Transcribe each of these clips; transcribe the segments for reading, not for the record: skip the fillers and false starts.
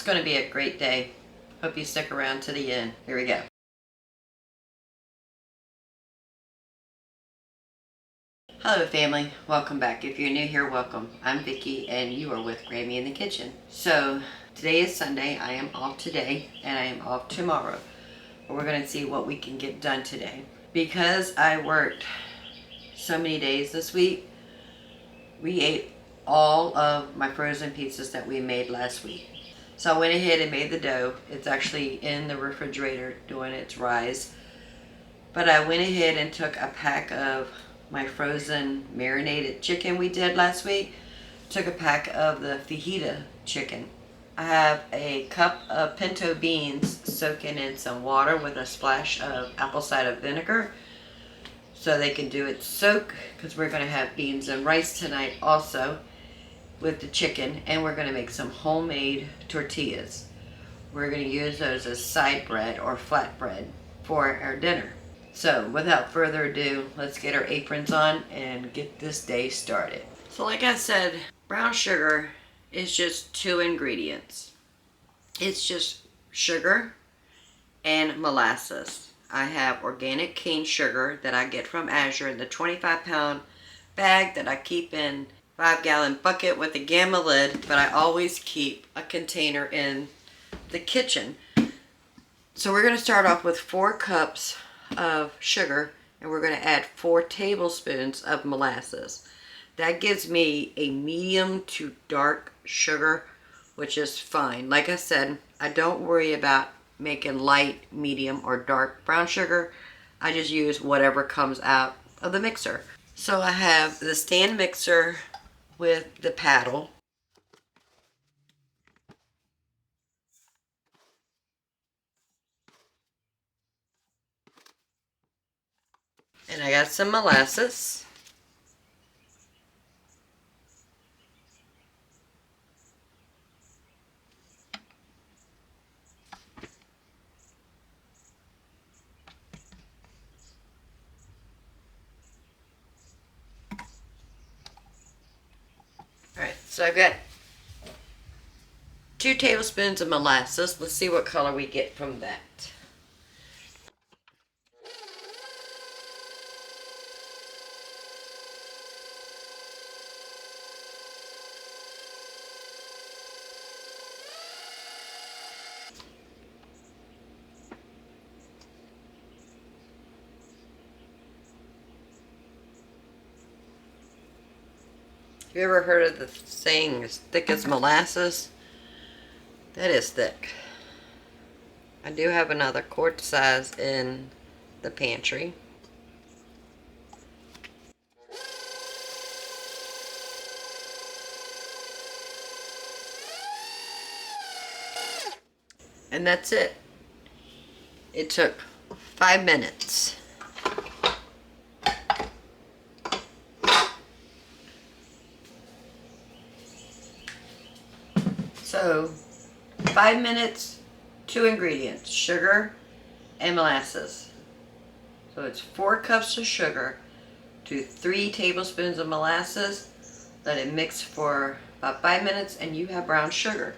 going to be a great day. Hope you stick around to the end. Here we go. Hello family, welcome back. If you're new here, welcome. I'm Vicki and you are with Grammy in the kitchen. So today is Sunday. I am off today and I am off tomorrow. But we're going to see what we can get done today. Because I worked so many days this week, we ate all of my frozen pizzas that we made last week. So I went ahead and made the dough. It's actually in the refrigerator doing its rise. But I went ahead and took a pack of my frozen marinated chicken we did last week. Took a pack of the fajita chicken. I have a cup of pinto beans soaking in some water with a splash of apple cider vinegar so they can do its soak, because we're going to have beans and rice tonight also with the chicken, and we're going to make some homemade tortillas. We're going to use those as side bread or flat bread for our dinner. So without further ado, let's get our aprons on and get this day started. So like I said, brown sugar is just 2 ingredients. It's just sugar and molasses. I have organic cane sugar that I get from Azure in the 25-pound bag that I keep in 5-gallon bucket with a gamma lid, but I always keep a container in the kitchen. So we're going to start off with 4 cups of sugar, and we're going to add 4 tablespoons of molasses. That gives me a medium to dark sugar, which is fine. Like I said, I don't worry about making light, medium, or dark brown sugar. I just use whatever comes out of the mixer. So I have the stand mixer with the paddle. And I got some molasses. Alright, so I've got 2 tablespoons of molasses. Let's see what color we get from that. Have you ever heard of the saying, as thick as molasses? That is thick. I do have another quart size in the pantry. And that's it. It took 5 minutes. So, 5 minutes, 2 ingredients, sugar and molasses. So it's 4 cups of sugar to 3 tablespoons of molasses. Let it mix for about 5 minutes and you have brown sugar.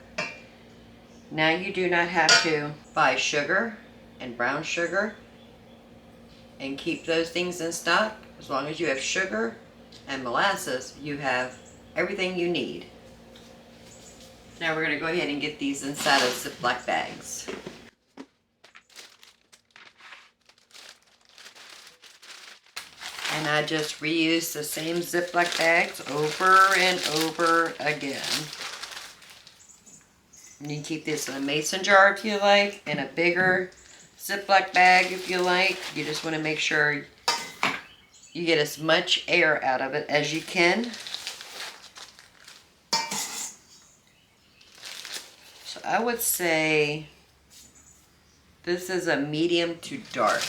Now you do not have to buy sugar and brown sugar and keep those things in stock. As long as you have sugar and molasses, you have everything you need. Now we're going to go ahead and get these inside of Ziploc bags. And I just reuse the same Ziploc bags over and over again. And you can keep this in a mason jar if you like, in a bigger Ziploc bag if you like. You just want to make sure you get as much air out of it as you can. So I would say this is a medium to dark.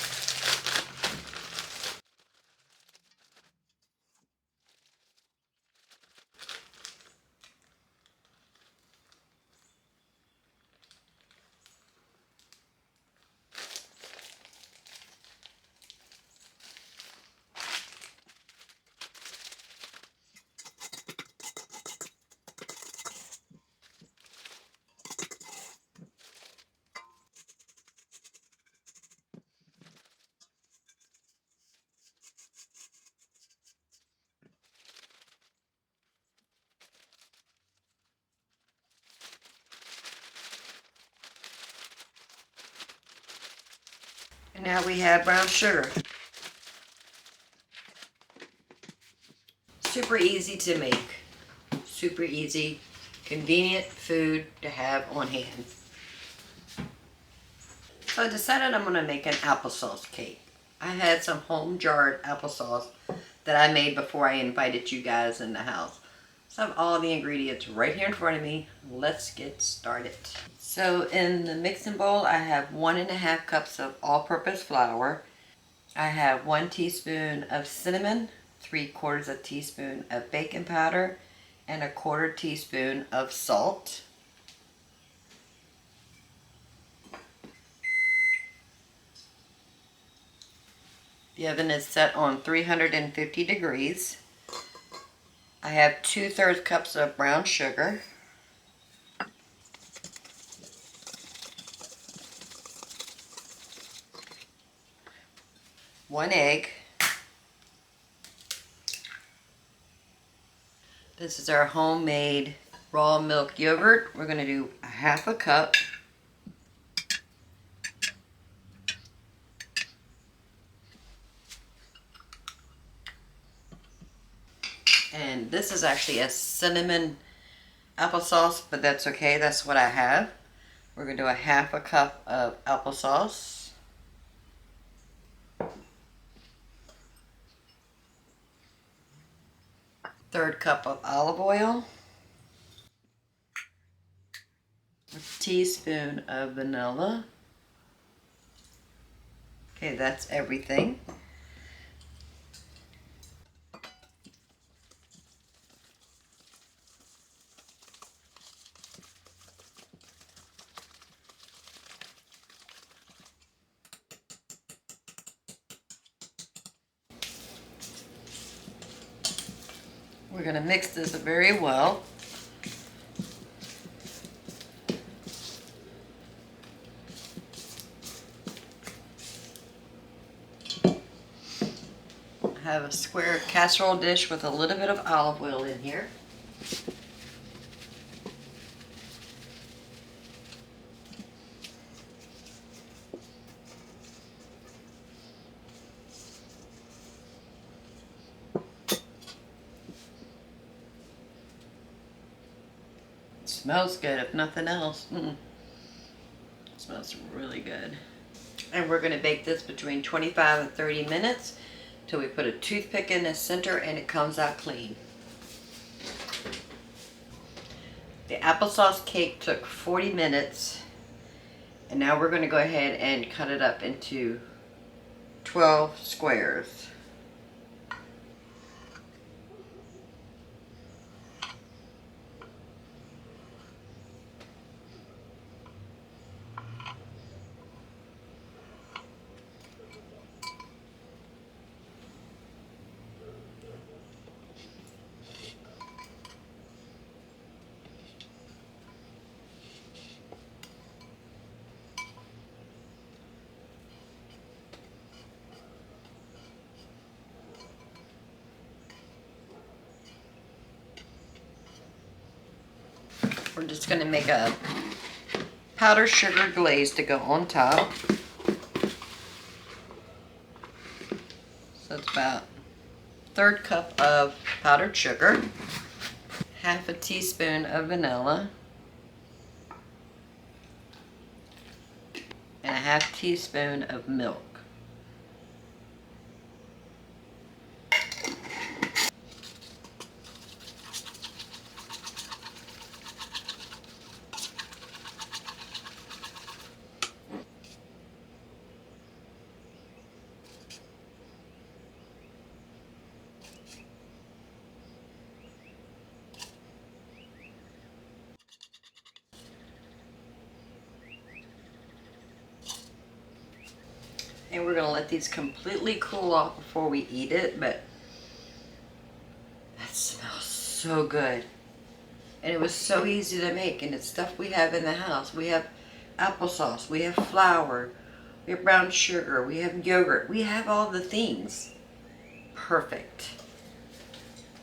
And now we have brown sugar. Super easy to make. Super easy, convenient food to have on hand. So I decided I'm going to make an applesauce cake. I had some home jarred applesauce that I made before I invited you guys in the house. So I have all the ingredients right here in front of me. Let's get started. So in the mixing bowl, I have 1.5 cups of all-purpose flour. I have 1 teaspoon of cinnamon, 3/4 of a teaspoon of baking powder, and 1/4 teaspoon of salt. The oven is set on 350 degrees. I have 2/3 cups of brown sugar. One egg. This is our homemade raw milk yogurt. We're going to do 1/2 cup. And this is actually a cinnamon applesauce, but that's okay. That's what I have. We're going to do 1/2 cup of applesauce. 1/3 cup of olive oil. A teaspoon of vanilla. Okay, that's everything. We're going to mix this very well. I have a square casserole dish with a little bit of olive oil in here. Smells good, if nothing else. It smells really good. And we're going to bake this between 25 and 30 minutes till we put a toothpick in the center and it comes out clean. The applesauce cake took 40 minutes, and now we're going to go ahead and cut it up into 12 squares. We're just going to make a powdered sugar glaze to go on top. So it's about 1/3 cup of powdered sugar, 1/2 teaspoon of vanilla, and 1/2 teaspoon of milk. And we're going to let these completely cool off before we eat it, but that smells so good. And it was so easy to make, and it's stuff we have in the house. We have applesauce, we have flour, we have brown sugar, we have yogurt, we have all the things. Perfect.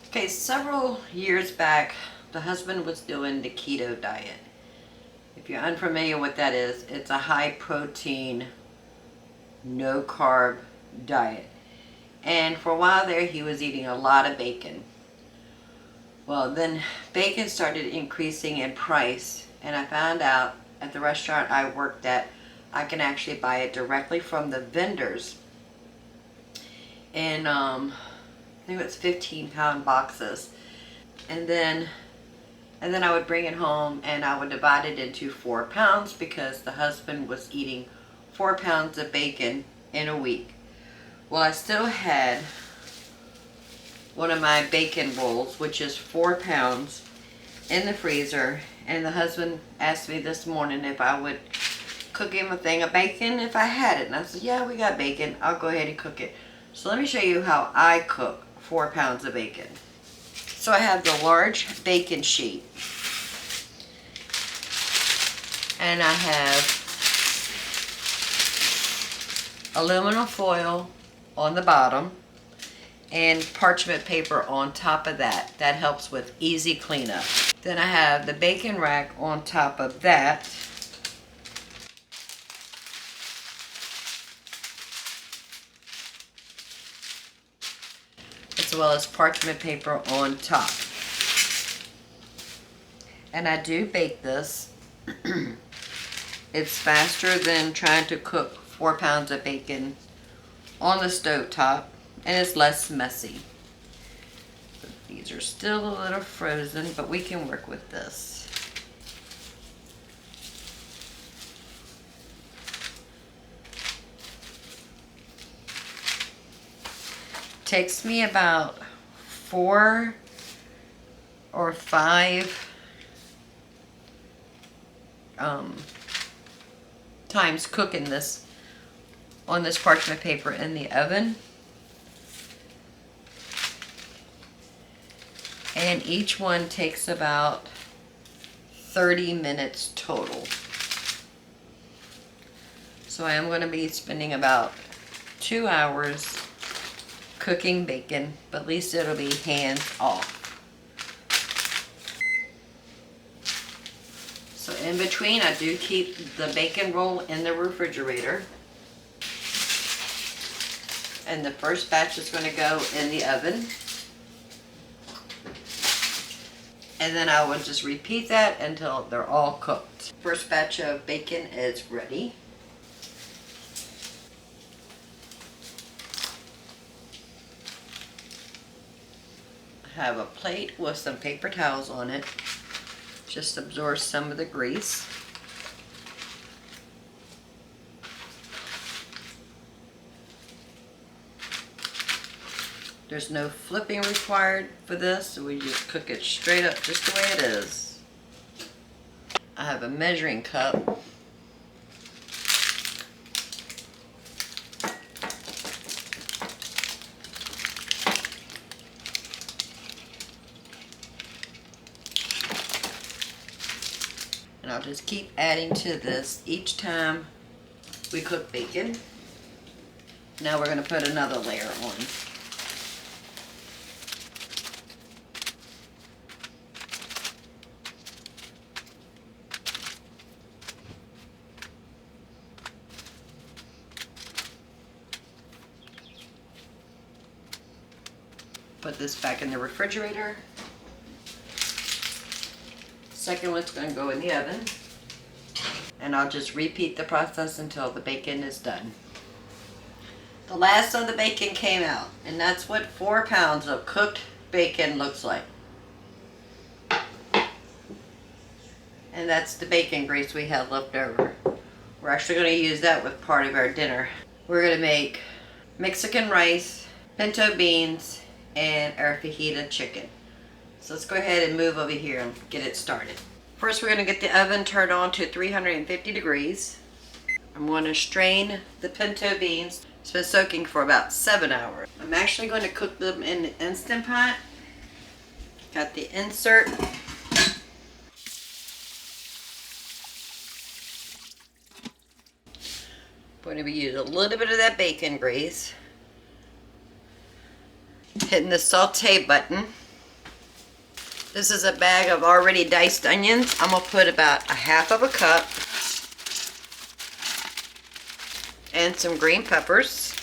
Okay, several years back, the husband was doing the keto diet. If you're unfamiliar with what that is, it's a high protein no carb diet. And for a while there, he was eating a lot of bacon. Well, then bacon started increasing in price, and I found out at the restaurant I worked at, I can actually buy it directly from the vendors in, I think it's 15-pound boxes. And then I would bring it home and I would divide it into 4 pounds because the husband was eating 4 pounds of bacon in a week. Well, I still had one of my bacon rolls, which is 4 pounds, in the freezer, and the husband asked me this morning if I would cook him a thing of bacon if I had it. And I said, yeah, we got bacon. I'll go ahead and cook it. So let me show you how I cook 4 pounds of bacon. So I have the large bacon sheet. And I have aluminum foil on the bottom and parchment paper on top of that. That helps with easy cleanup. Then I have the bacon rack on top of that. As well as parchment paper on top. And I do bake this. It's faster than trying to cook 4 pounds of bacon on the stove top, and it's less messy. These are still a little frozen, but we can work with this. Takes me about 4 or 5 times cooking this on this parchment paper in the oven. And each one takes about 30 minutes total. So I am going to be spending about 2 hours cooking bacon, but at least it'll be hands off. So in between, I do keep the bacon roll in the refrigerator. And the first batch is going to go in the oven. And then I will just repeat that until they're all cooked. First batch of bacon is ready. I have a plate with some paper towels on it. Just absorb some of the grease. There's no flipping required for this, so we just cook it straight up just the way it is. I have a measuring cup. And I'll just keep adding to this each time we cook bacon. Now we're going to put another layer on. Put this back in the refrigerator. Second one's going to go in the oven. And I'll just repeat the process until the bacon is done. The last of the bacon came out, and that's what 4 pounds of cooked bacon looks like. And that's the bacon grease we had left over. We're actually going to use that with part of our dinner. We're going to make Mexican rice, pinto beans, and our fajita chicken. So let's go ahead and move over here and get it started. First, we're going to get the oven turned on to 350 degrees. I'm going to strain the pinto beans. It's been soaking for about 7 hours. I'm actually going to cook them in the Instant Pot. Got the insert. Going to be using a little bit of that bacon grease. Hitting the saute button. This is a bag of already diced onions. I'm going to put about 1/2 cup. and some green peppers.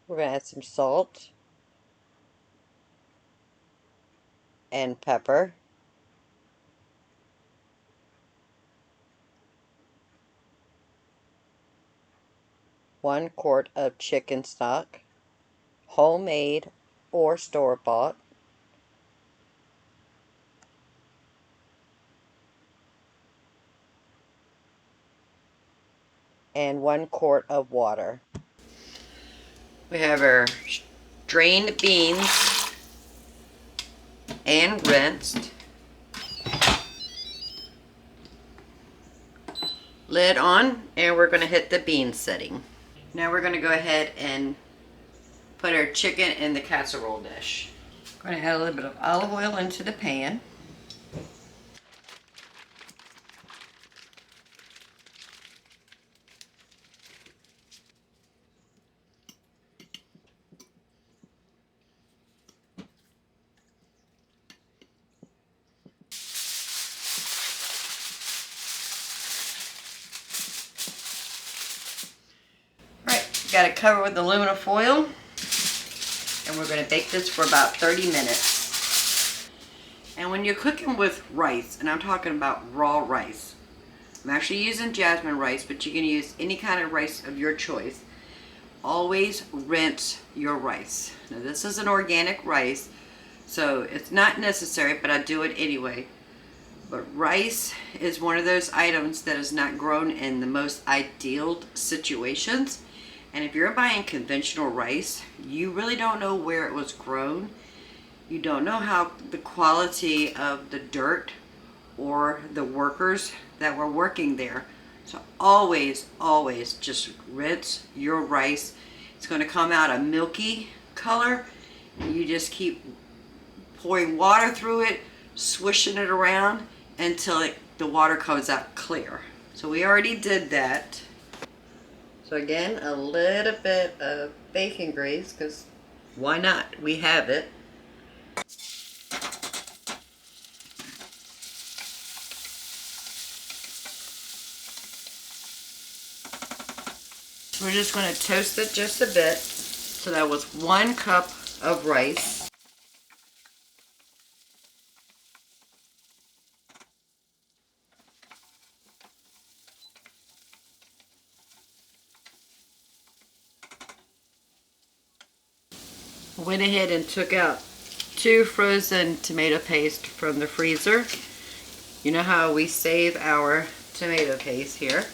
We're going to add some salt and pepper. One quart of chicken stock, homemade or store-bought. And 1 quart of water. We have our drained beans and rinsed. Lid on, and we're going to hit the bean setting. Now we're going to go ahead and put our chicken in the casserole dish. I'm going to add a little bit of olive oil into the pan. Got it covered with aluminum foil, and we're going to bake this for about 30 minutes. And when you're cooking with rice, and I'm talking about raw rice, I'm actually using jasmine rice, but you can use any kind of rice of your choice. Always rinse your rice. Now this is an organic rice, so it's not necessary, but I do it anyway. But rice is one of those items that is not grown in the most ideal situations. And if you're buying conventional rice, you really don't know where it was grown. You don't know how the quality of the dirt or the workers that were working there. So always, always just rinse your rice. It's going to come out a milky color. You just keep pouring water through it, swishing it around until the water comes out clear. So we already did that. So again, a little bit of bacon grease, because why not? We have it. We're just going to toast it just a bit. So that was 1 cup of rice. Went ahead and took out 2 frozen tomato paste from the freezer. You know how we save our tomato paste here.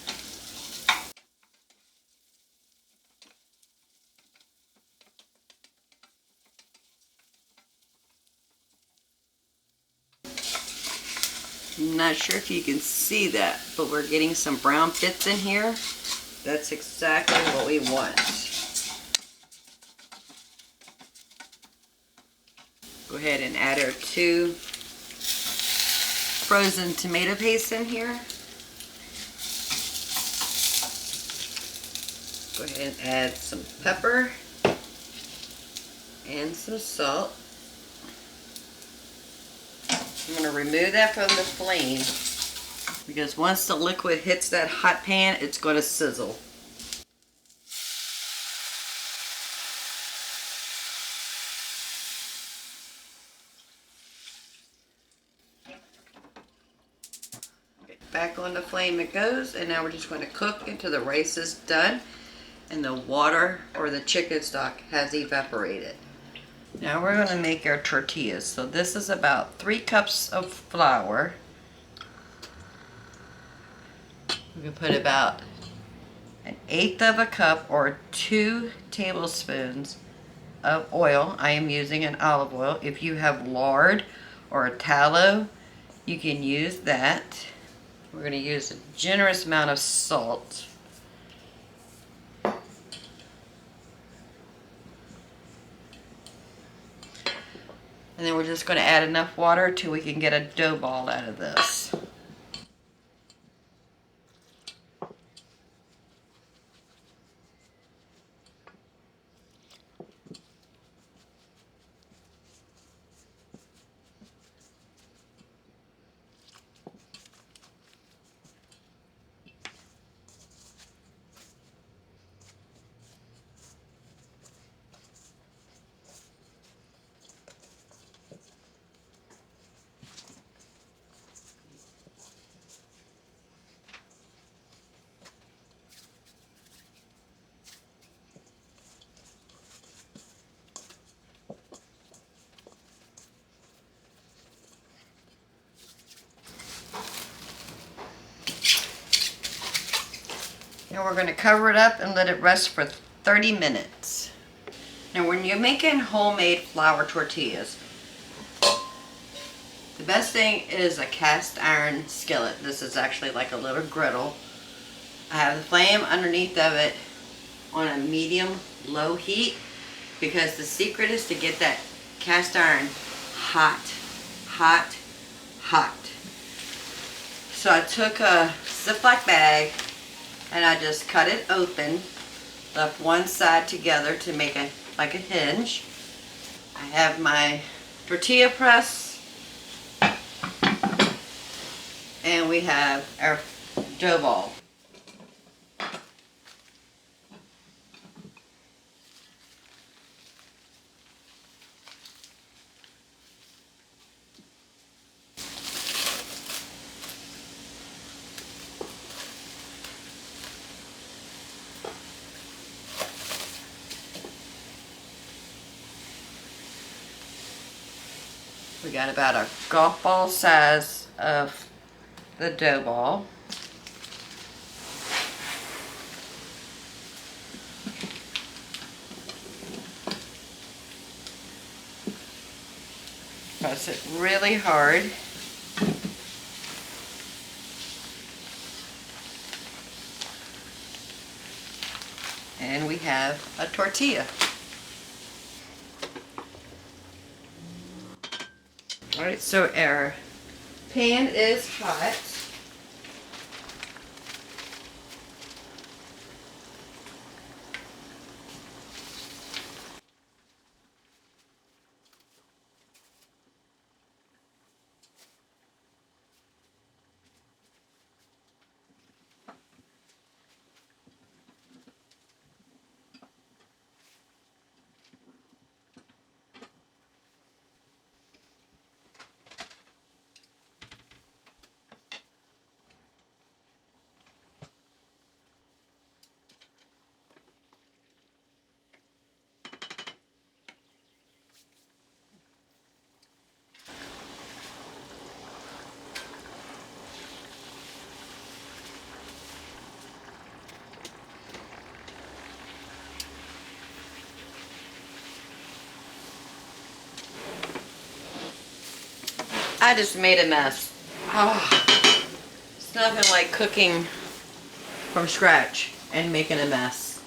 I'm not sure if you can see that, but we're getting some brown bits in here. That's exactly what we want. Go ahead and add our 2 frozen tomato paste in here. Go ahead and add some pepper and some salt. I'm going to remove that from the flame because once the liquid hits that hot pan, it's going to sizzle. Back on the flame it goes, and now we're just going to cook until the rice is done and the water or the chicken stock has evaporated. Now we're going to make our tortillas. So this is about 3 cups of flour. We can put about 1/8 of a cup or 2 tablespoons of oil. I am using an olive oil. If you have lard or a tallow, you can use that. We're going to use a generous amount of salt. And then we're just going to add enough water till we can get a dough ball out of this. And we're going to cover it up and let it rest for 30 minutes. Now when you're making homemade flour tortillas, the best thing is a cast iron skillet. This is actually like a little griddle. I have the flame underneath of it on a medium low heat because the secret is to get that cast iron hot, hot, hot. So I took a Ziploc bag and I just cut it open, left one side together to make it like a hinge. I have my tortilla press, and we have our dough ball. We got about a golf ball size of the dough ball. Press it really hard. And we have a tortilla. Alright, so our pan is hot. I just made a mess. Oh, it's nothing like cooking from scratch and making a mess.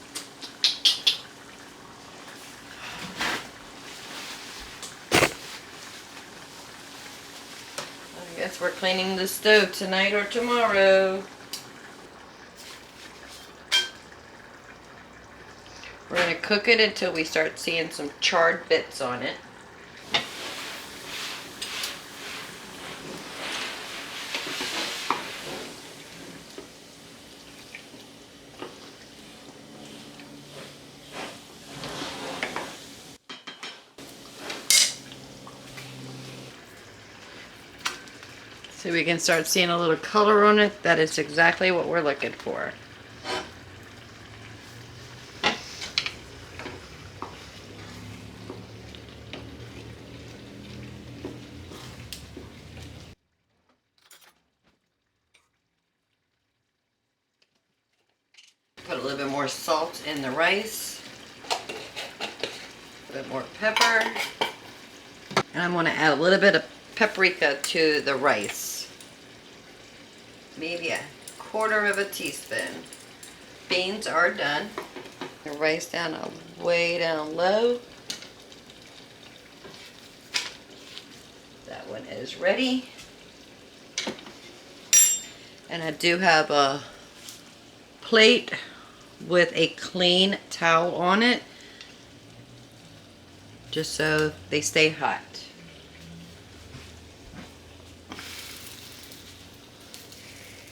I guess we're cleaning the stove tonight or tomorrow. We're going to cook it until we start seeing some charred bits on it. So we can start seeing a little color on it. That is exactly what we're looking for. Put a little bit more salt in the rice. A bit more pepper. And I'm going to add a little bit of paprika to the rice. Maybe a quarter of a teaspoon. Beans are done. The rice down way down low. That one is ready. And I do have a plate with a clean towel on it, just so they stay hot.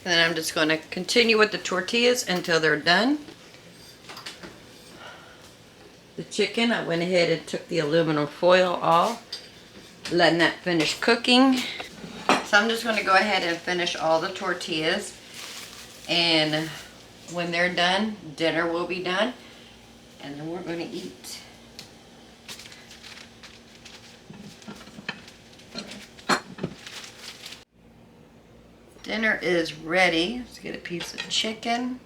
And then I'm just going to continue with the tortillas until they're done. The chicken, I went ahead and took the aluminum foil off, letting that finish cooking. So I'm just going to go ahead and finish all the tortillas, and when they're done, dinner will be done, and then we're going to eat. Dinner is ready. Let's get a piece of chicken.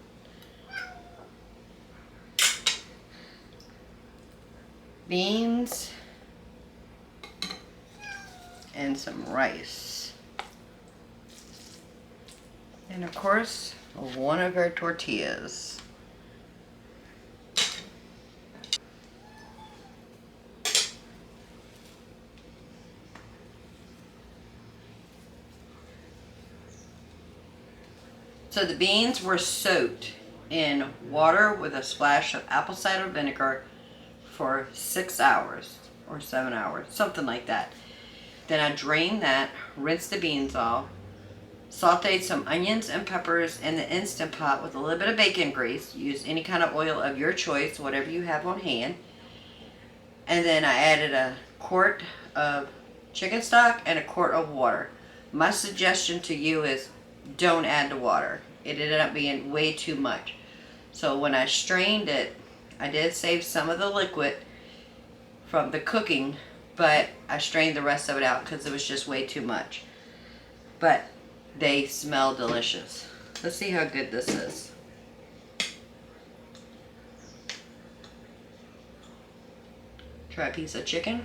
beans and some rice. And of course, one of our tortillas. So the beans were soaked in water with a splash of apple cider vinegar for 6 hours or 7 hours, something like that. Then I drained that, rinsed the beans off, sauteed some onions and peppers in the Instant Pot with a little bit of bacon grease. Use any kind of oil of your choice, whatever you have on hand. And then I added a quart of chicken stock and a quart of water. My suggestion to you is don't add the water. It ended up being way too much. So when I strained it, I did save some of the liquid from the cooking, but I strained the rest of it out because it was just way too much. But they smell delicious. Let's see how good this is. Try a piece of chicken.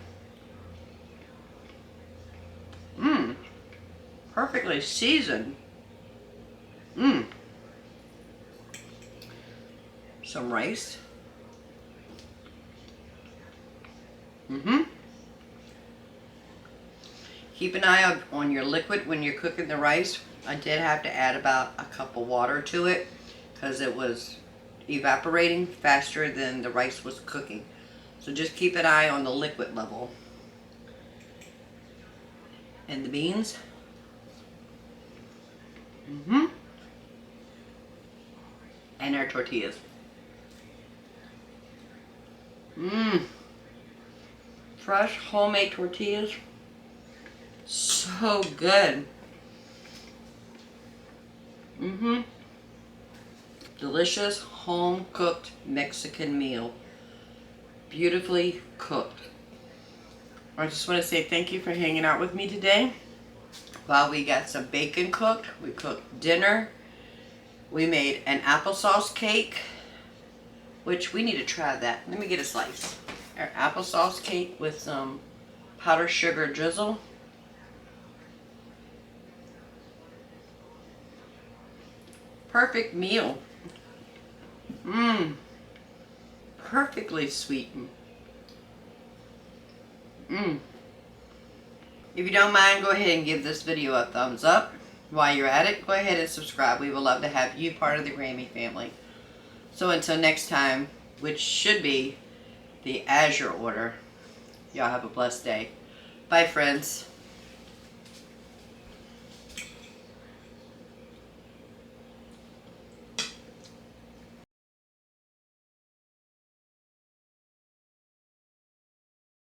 Mmm. Perfectly seasoned. Mmm. Some rice. Keep an eye out on your liquid when you're cooking the rice. I did have to add about a cup of water to it because it was evaporating faster than the rice was cooking. So just keep an eye on the liquid level. And the beans. And our tortillas. Fresh homemade tortillas. So good. Delicious home cooked Mexican meal. Beautifully cooked. I just want to say thank you for hanging out with me today. While we got some bacon cooked, we cooked dinner. We made an applesauce cake, which we need to try that. Let me get a slice. Our applesauce cake with some powdered sugar drizzle. Perfect meal. Perfectly sweetened. If you don't mind, go ahead and give this video a thumbs up. While you're at it, go ahead and subscribe. We would love to have you part of the Grammy family. So until next time, which should be the Azure order, y'all have a blessed day. Bye, friends.